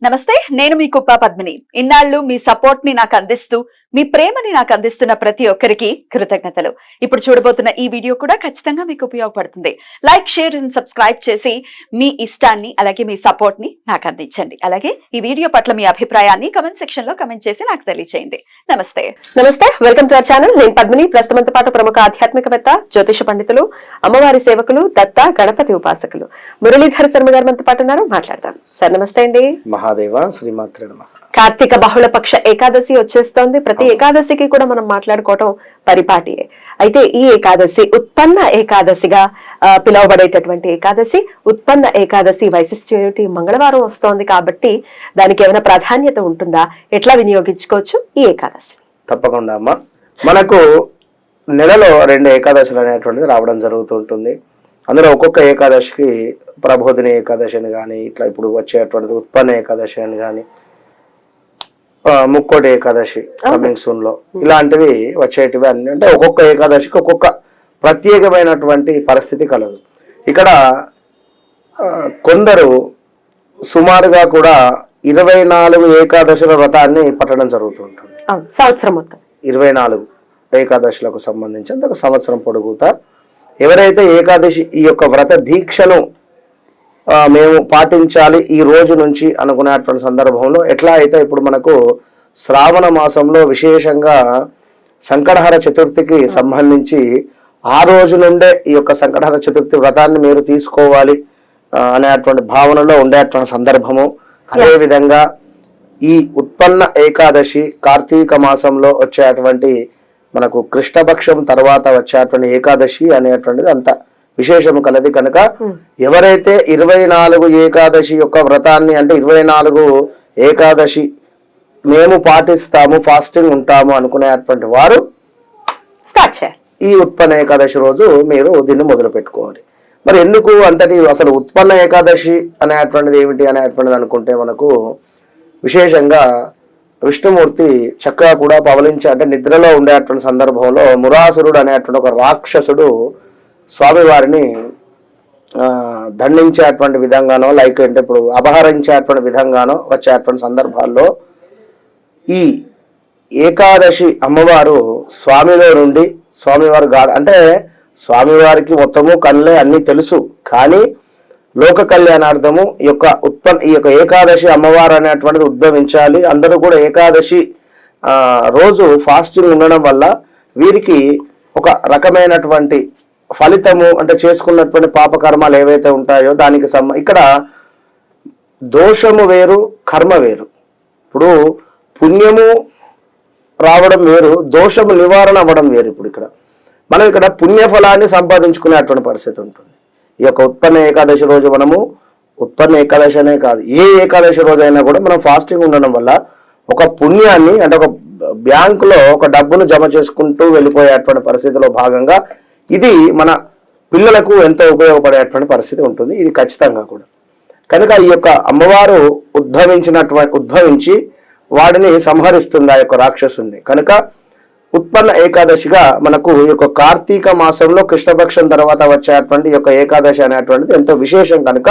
నమస్తే, నేను మీ కుప్ప పద్మిని. ఇన్నాళ్ళు మీ సపోర్ట్ ని నాకు అందిస్తూ, మీ ప్రేమని నాకు అందిస్తున్న ప్రతి ఒక్కరికి కృతజ్ఞతలు. ఇప్పుడు చూడబోతున్న ఈ వీడియో కూడా ఖచ్చితంగా మీకు ఉపయోగపడుతుంది. లైక్, షేర్ అండ్ సబ్స్క్రైబ్ చేసి మీ ఇష్టాన్ని అలాగే మీ సపోర్ట్ ని నాకు అందించండి. అలాగే ఈ వీడియో పట్ల మీ అభిప్రాయాన్ని కమెంట్ సెక్షన్ లో కమెంట్ చేసి నాకు తెలియజేయండి. నమస్తే. Welcome to our channel. నేను పద్మిని. ప్రస్తుతంతో పాటు ప్రముఖ ఆధ్యాత్మికవేత్త, జ్యోతిష పండితులు, అమ్మవారి సేవకులు, దత్త గణపతి ఉపాసకులు మురళీధర్ శర్మ గారు మనతో పాటు ఉన్నారు. మాట్లాడదాం. సార్ నమస్తే అండి. మహాదేవ శ్రీమాత్రే నమః. కార్తీక బహుళ పక్ష ఏకాదశి వచ్చేస్తోంది. ప్రతి ఏకాదశికి కూడా మనం మాట్లాడుకోవటం పరిపాటియే. అయితే ఈ ఏకాదశి ఉత్పన్న ఏకాదశిగా పిలువబడేటటువంటి ఏకాదశి, ఉత్పన్న ఏకాదశి వైశిష్ట్యం ఏమిటి? మంగళవారం వస్తోంది కాబట్టి దానికి ఏమైనా ప్రాధాన్యత ఉంటుందా? ఎట్లా వినియోగించుకోవచ్చు ఈ ఏకాదశి? తప్పకుండా అమ్మా. మనకు నెలలో 2 ఏకాదశులు అనేటువంటిది రావడం జరుగుతుంటుంది. అందులో ఒక్కొక్క ఏకాదశికి ప్రబోధిని ఏకాదశి అని కానీ, ఇట్లా ఇప్పుడు వచ్చేటువంటిది ఉత్పన్న ఏకాదశి అని కానీ, ముక్కోటి ఏకాదశి కమింగ్ సూన్ లో ఇలాంటివి వచ్చేటివి అన్ని. అంటే ఒక్కొక్క ఏకాదశికి ఒక్కొక్క ప్రత్యేకమైనటువంటి పరిస్థితి కలదు. ఇక్కడ కొందరు సుమారుగా కూడా 24 ఏకాదశుల వ్రతాన్ని పట్టడం జరుగుతుంటుంది. సంవత్సరం మొత్తం 24 ఏకాదశులకు సంబంధించి ఒక సంవత్సరం పొడుగుతా ఎవరైతే ఏకాదశి ఈ యొక్క వ్రత దీక్షను మేము పాటించాలి ఈ రోజు నుంచి అనుకునేటువంటి సందర్భంలో, ఎట్లా అయితే ఇప్పుడు మనకు శ్రావణ మాసంలో విశేషంగా సంకటహర చతుర్థికి సంబంధించి ఆ రోజు నుండే ఈ యొక్క సంకటహర చతుర్థి వ్రతాన్ని మీరు తీసుకోవాలి అనేటువంటి భావనలో ఉండేటువంటి సందర్భము. అదేవిధంగా ఈ ఉత్పన్న ఏకాదశి కార్తీక మాసంలో వచ్చేటువంటి మనకు కృష్ణపక్షం తర్వాత వచ్చేటువంటి ఏకాదశి అనేటువంటిది అంత విశేషము కలది. కనుక ఎవరైతే 24 ఏకాదశి యొక్క వ్రతాన్ని, అంటే 24 ఏకాదశి మేము పాటిస్తాము, ఫాస్టింగ్ ఉంటాము అనుకునేటువంటి వారు స్టార్ట్ చేయాలి. ఈ ఉత్పన్న ఏకాదశి రోజు మీరు దీన్ని మొదలు పెట్టుకోవాలి. మరి ఎందుకు అంతటి అసలు ఉత్పన్న ఏకాదశి అనేటువంటిది ఏమిటి అనేటువంటిది అనుకుంటే, మనకు విశేషంగా విష్ణుమూర్తి చక్కగా కూడా పవలించి, అంటే నిద్రలో ఉండేటువంటి సందర్భంలో మురాసురుడు అనేటువంటి ఒక రాక్షసుడు స్వామివారిని దండించేటువంటి విధంగానో, లైక్ అంటే ఇప్పుడు అపహరించేటువంటి విధంగానో వచ్చేటువంటి సందర్భాల్లో ఈ ఏకాదశి అమ్మవారు స్వామిలో నుండి స్వామివారు అంటే స్వామివారికి మొత్తము కళ్ళే అన్ని తెలుసు, కానీ లోక కళ్యాణార్థము ఈ యొక్క ఏకాదశి అమ్మవారు అనేటువంటిది ఉద్భవించాలి. అందరూ కూడా ఏకాదశి రోజు ఫాస్టింగ్ ఉండడం వల్ల వీరికి ఒక రకమైనటువంటి ఫలితము, అంటే చేసుకున్నటువంటి పాపకర్మాలు ఏవైతే ఉంటాయో దానికి ఇక్కడ దోషము వేరు, కర్మ వేరు. ఇప్పుడు పుణ్యము రావడం వేరు, దోషము నివారణ అవ్వడం వేరు. ఇప్పుడు మనం ఇక్కడ పుణ్యఫలాన్ని సంపాదించుకునేటువంటి పరిస్థితి ఉంటుంది. ఈ యొక్క ఉత్పన్న ఏకాదశి రోజు మనము, ఉత్పన్న ఏకాదశి అనే కాదు, ఏ ఏకాదశి రోజు అయినా కూడా మనం ఫాస్టింగ్ ఉండడం వల్ల ఒక పుణ్యాన్ని, అంటే ఒక బ్యాంకులో ఒక డబ్బును జమ చేసుకుంటూ వెళ్ళిపోయేటువంటి పరిస్థితిలో భాగంగా ఇది మన పిల్లలకు ఎంతో ఉపయోగపడేటువంటి పరిస్థితి ఉంటుంది. ఇది ఖచ్చితంగా కూడా. కనుక ఈ యొక్క అమ్మవారు ఉద్భవించి వాడిని సంహరిస్తుంది, ఆ యొక్క రాక్షసుని. కనుక ఉత్పన్న ఏకాదశిగా మనకు ఈ యొక్క కార్తీక మాసంలో కృష్ణపక్షం తర్వాత వచ్చేటువంటి ఈ యొక్క ఏకాదశి అనేటువంటిది ఎంతో విశేషం. కనుక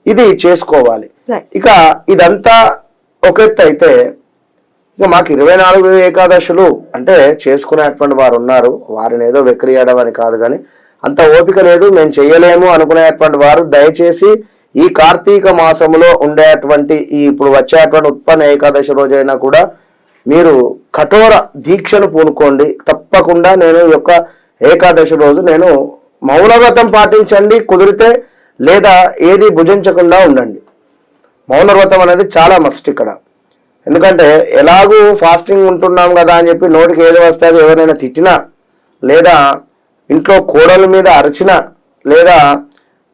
ఇది చేసుకోవాలి. ఇక ఇదంతా ఒక ఎత్తు అయితే, ఇక మాకు 24 ఏకాదశులు అంటే చేసుకునేటువంటి వారు ఉన్నారు. వారిని ఏదో వెక్రియడం అని కాదు, కానీ అంత ఓపిక లేదు, మేము చెయ్యలేము అనుకునేటువంటి వారు దయచేసి ఈ కార్తీక మాసంలో ఉండేటువంటి ఇప్పుడు వచ్చేటువంటి ఉత్పన్న ఏకాదశి రోజైనా కూడా మీరు కఠోర దీక్షను పూనుకోండి. తప్పకుండా నేను ఈ యొక్క ఏకాదశి రోజు నేను మౌనవ్రతం పాటించండి కుదిరితే, లేదా ఏది భుజించకుండా ఉండండి. మౌనవ్రతం అనేది చాలా మస్ట్ ఇక్కడ. ఎందుకంటే ఎలాగూ ఫాస్టింగ్ ఉంటున్నాం కదా అని చెప్పి నోటికి ఏది వస్తుంది, ఎవరైనా తిట్టినా, లేదా ఇంట్లో కోడల మీద అరిచినా, లేదా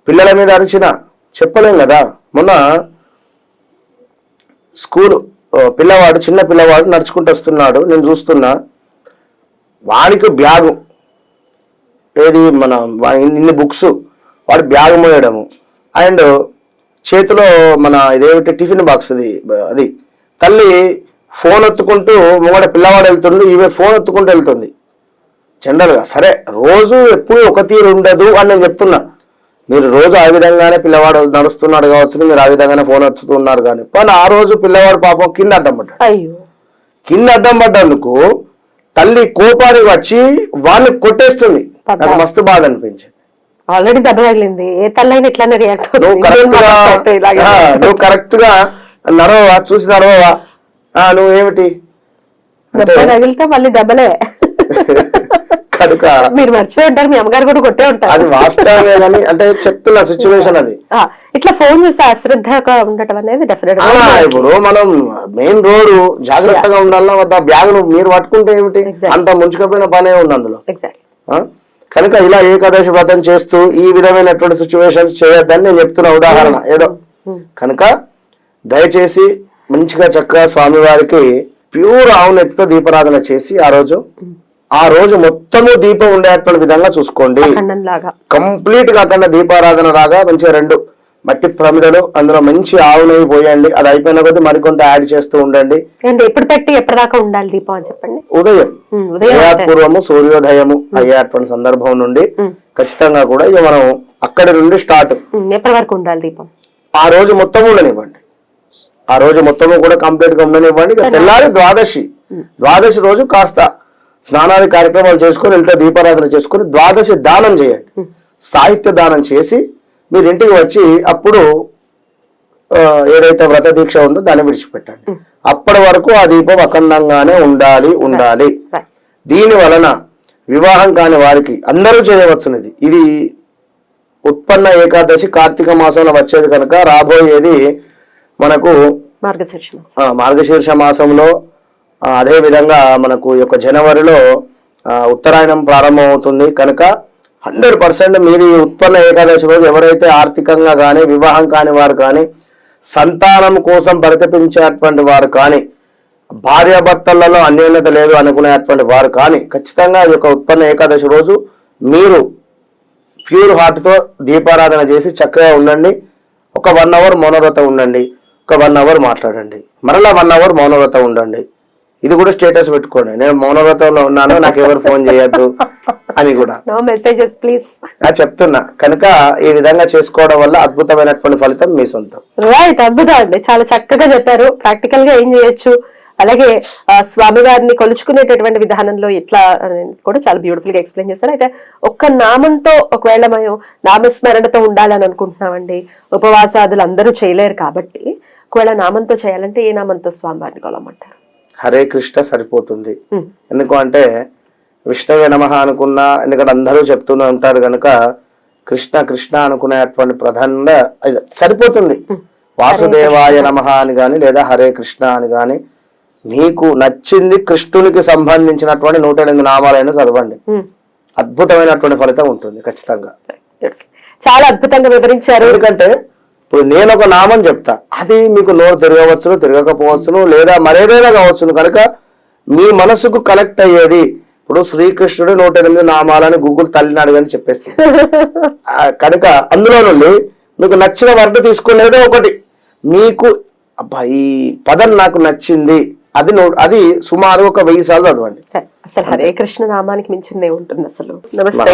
పిల్లల మీద అరిచినా చెప్పలేం కదా. మొన్న చిన్న పిల్లవాడు నడుచుకుంటూ వస్తున్నాడు, నేను చూస్తున్నా. వాడికి బ్యాగు ఏది ఇన్ని బుక్స్, వాడి బ్యాగ్ మోయడము, అండ్ చేతిలో ఇదేమిటి టిఫిన్ బాక్స్ అది తల్లి ఫోన్ ఎత్తుకుంటూ ముంగడ పిల్లవాడు వెళ్తుండు, ఈమె ఫోన్ ఎత్తుకుంటూ వెళ్తుంది. జనరల్గా సరే రోజు ఎప్పుడు ఒక తీరు ఉండదు అని నేను చెప్తున్నా. మీరు రోజు ఆ విధంగానే పిల్లవాడు నడుస్తున్నాడు కావచ్చు, మీరు ఆ విధంగానే ఫోన్ వచ్చుతున్నారు కానీ కానీ ఆ రోజు పిల్లవాడు పాపం కింద అడ్డం పడ్డాడు. అయ్యో, కింద అడ్డం పడ్డందుకు తల్లి కోపానికి వచ్చి వాడిని కొట్టేస్తుంది. నాకు మస్తు బాధ అనిపించింది. ఆల్రెడీ దెబ్బ తగిలింది, ఏ తల్లైనా ఇట్లానే రియాక్ట్ నువ్వు కరెక్ట్ గా నడవవా, చూసి నడవవా, నువ్వేమిటి దెబ్బ తగిలితే మళ్ళీ దెబ్బలే. కనుక మీరు మర్చిపోయి ఉంటారు, మీ అమ్మగారు కూడా కొట్టే ఉంటారు. అది వాస్తవమే కానీ అంటే చెప్తున్న సిచ్యువేషన్ అది. ఇట్లా ఫోన్ చూస్తే అశ్రద్ధగా ఉండటం అనేది డెఫినెట్. ఇప్పుడు మనం మెయిన్ రోడ్ జాగ్రత్తగా ఉండాలన్నా వద్ద బ్యాగ్ మీరు పట్టుకుంటే ఏమిటి, అంత ముంచుకపోయిన పనే ఉంది అందులో. కనుక ఇలా ఏకాదశి వ్రతం చేస్తూ ఈ విధమైనటువంటి సిచ్యువేషన్స్ చేయొద్దని నేను చెప్తున్న ఉదాహరణ ఏదో. కనుక దయచేసి మంచిగా చక్కగా స్వామివారికి ప్యూర్ ఆవునెత్తితో దీపారాధన చేసి ఆ రోజు మొత్తము దీపం ఉండేటువంటి విధంగా చూసుకోండి. కంప్లీట్ గా అక్కడ దీపారాధన రాగా మంచిగా 2 మట్టి ప్రమిదలు, అందులో మంచి ఆవు నెయ్యి పోయండి. అది అయిపోయిన కొద్ది మరికొంత యాడ్ చేస్తూ ఉండండి. ఎప్పుడు పెట్టి ఎప్పటిదాకా ఉండాలి దీపం అని చెప్పండి. ఉదయపూర్వము సూర్యోదయము అయ్యేటువంటి సందర్భం నుండి ఖచ్చితంగా కూడా ఇక మనం అక్కడి నుండి స్టార్ట్. ఎప్పటి వరకు ఉండాలి దీపం? ఆ రోజు మొత్తం ఉండనివ్వండి. ఆ రోజు మొత్తము కూడా కంప్లీట్ గా ఉండనివ్వండి. ఇక తెల్లారి ద్వాదశి రోజు కాస్త స్నానాది కార్యక్రమాలు చేసుకుని ఇంట్లో దీపారాధన చేసుకుని ద్వాదశి దానం చేయండి. సాహిత్య దానం చేసి మీరు ఇంటికి వచ్చి అప్పుడు ఏదైతే వ్రత దీక్ష ఉందో దాన్ని విడిచిపెట్టండి. అప్పటి వరకు ఆ దీపం అఖండంగానే ఉండాలి. దీని వలన వివాహం కాని వారికి అందరూ చేయవచ్చునిది. ఇది ఉత్పన్న ఏకాదశి కార్తీక మాసంలో వచ్చేది కనుక రాబోయేది మనకు మార్గశీర్ష మాసంలో, అదే విధంగా మనకు ఈ యొక్క జనవరిలో ఉత్తరాయణం ప్రారంభం అవుతుంది. కనుక 100% మీరు ఈ ఉత్పన్న ఏకాదశి రోజు ఎవరైతే ఆర్థికంగా కానీ వివాహం కాని వారు కానీ సంతానం కోసం పరితపించేటువంటి వారు కానీ భార్యాభర్తలలో అన్యోన్యత లేదు అనుకునేటువంటి వారు కానీ ఖచ్చితంగా ఈ యొక్క ఉత్పన్న ఏకాదశి రోజు మీరు ప్యూర్ హార్ట్తో దీపారాధన చేసి చక్కగా ఉండండి. ఒక 1 అవర్ మౌనవ్రతం ఉండండి, ఒక 1 అవర్ మాట్లాడండి, మరలా 1 అవర్ మౌనవ్రతం ఉండండి. ఇది కూడా స్టేటస్ పెట్టుకోండి, నేను మౌనవ్రతంలో ఉన్నాను, నాకు ఎవరు ఫోన్ చేయొద్దు అని కూడా మెసేజెస్ ప్లీజ్ చెప్తున్నా. కనుక ఈ విధంగా చేసుకోవడం వల్ల అద్భుతమైనటువంటి ఫలితం మీ సొంతం. రైట్, అద్భుతం అండి, చాలా చక్కగా చెప్పారు. ప్రాక్టికల్ గా ఏం చేయొచ్చు, అలాగే స్వామివారిని కొలుచుకునేటటువంటి విధానంలో ఎట్లా అనేది కూడా చాలా బ్యూటిఫుల్ గా ఎక్స్ప్లెయిన్ చేస్తారు. అయితే ఒక్క నామంతో ఒకవేళ మేము నామస్మరణతో ఉండాలని అనుకుంటున్నామండి, ఉపవాసాదులు అందరూ చేయలేరు కాబట్టి ఒకవేళ నామంతో చేయాలంటే ఏ నామంతో స్వామివారిని కొలవమంటారు? హరే కృష్ణ సరిపోతుంది. ఎందుకు అంటే విష్ణవే నమః అనుకున్నా, ఎందుకంటే అందరూ చెప్తూనే ఉంటారు కనుక కృష్ణ కృష్ణ అనుకునేటువంటి ప్రధానంగా సరిపోతుంది. వాసుదేవాయ నమః అని గాని లేదా హరే కృష్ణ అని గాని మీకు నచ్చింది కృష్ణునికి సంబంధించినటువంటి 108 నామాలైనా చదవండి, అద్భుతమైనటువంటి ఫలితం ఉంటుంది ఖచ్చితంగా. చాలా అద్భుతంగా వివరించారు. ఎందుకంటే ఇప్పుడు నేను ఒక నామం చెప్తా, అది మీకు నోరు తిరగవచ్చును, తిరగకపోవచ్చును, లేదా మరేదైనా కావచ్చును. కనుక మీ మనసుకు కనెక్ట్ అయ్యేది. ఇప్పుడు శ్రీకృష్ణుడు 108 నామాలని గూగుల్ తల్లిని అడగని చెప్పేస్తుంది. కనుక అందులో నుండి మీకు నచ్చిన వర్డ్ తీసుకునేదో ఒకటి, మీకు అబ్బా ఈ పదం నాకు నచ్చింది, అది సుమారు ఒక 1000 సార్లు చదవండి. అసలు హరే కృష్ణ నామానికి మించిందే ఉంటుంది అసలు. నమస్తే.